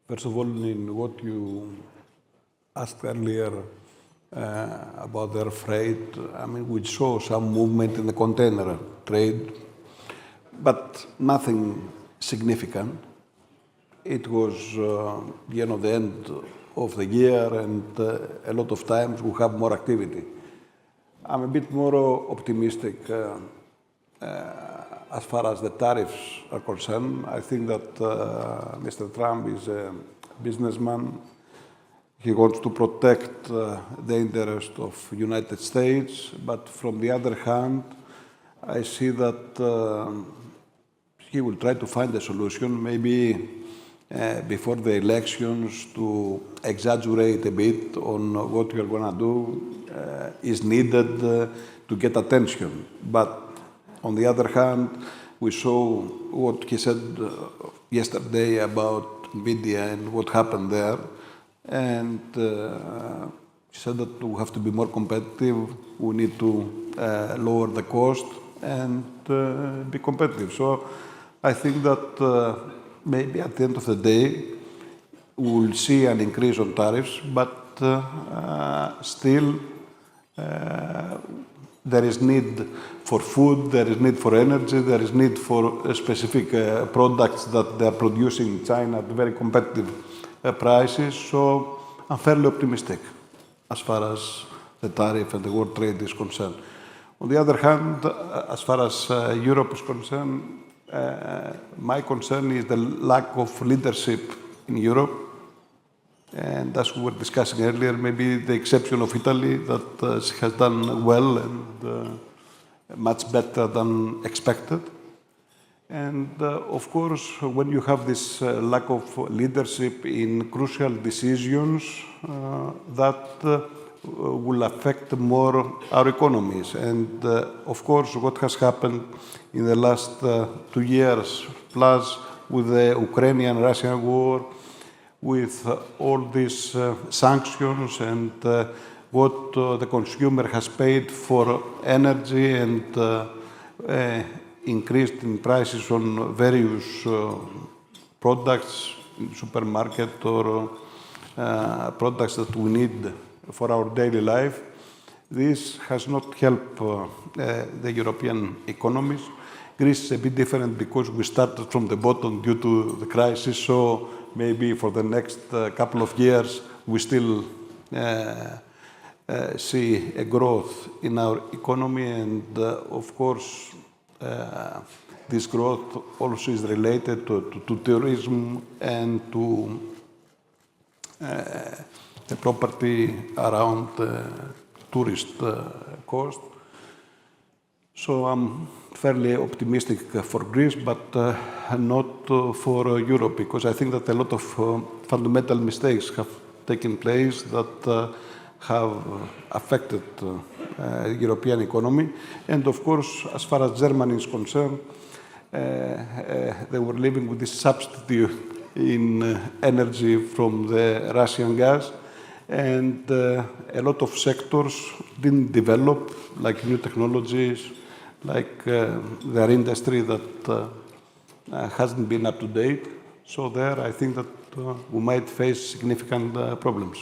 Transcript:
First of all, in what you asked earlier about their freight, I mean, we saw some movement in the container trade, but nothing significant. It was, the end of the year, and a lot of times we have more activity. I'm a bit more optimistic as far as the tariffs are concerned. I think that Mr. Trump is a businessman. He wants to protect the interest of United States, but from the other hand, I see that he will try to find a solution, maybe before the elections, to exaggerate a bit on what we are going to do is needed to get attention. But on the other hand, we saw what he said yesterday about media and what happened there. And he said that we have to be more competitive, we need to lower the cost and be competitive. So I think that maybe at the end of the day, we will see an increase on tariffs, but still there is need for food, there is need for energy, there is need for specific products that they are producing in China at very competitive prices. So I'm fairly optimistic as far as the tariff and the world trade is concerned. On the other hand, as far as Europe is concerned, my concern is the lack of leadership in Europe. And as we were discussing earlier, maybe the exception of Italy, that she has done well and much better than expected. And of course, when you have this lack of leadership in crucial decisions, that will affect more our economies. And of course, what has happened in the last 2 years plus with the Ukrainian-Russian war, with all these sanctions and what the consumer has paid for energy and increased in prices on various products in supermarket or products that we need for our daily life. This has not helped the European economies. Greece is a bit different because we started from the bottom due to the crisis, so maybe for the next couple of years we still see a growth in our economy, and of course this growth also is related to tourism and to the property around tourist cost. So I'm fairly optimistic for Greece, but not for Europe, because I think that a lot of fundamental mistakes have taken place that have affected the European economy. And of course, as far as Germany is concerned, they were living with this substitute in energy from the Russian gas, and a lot of sectors didn't develop, like new technologies, like their industry that hasn't been up to date. So there, I think that we might face significant problems.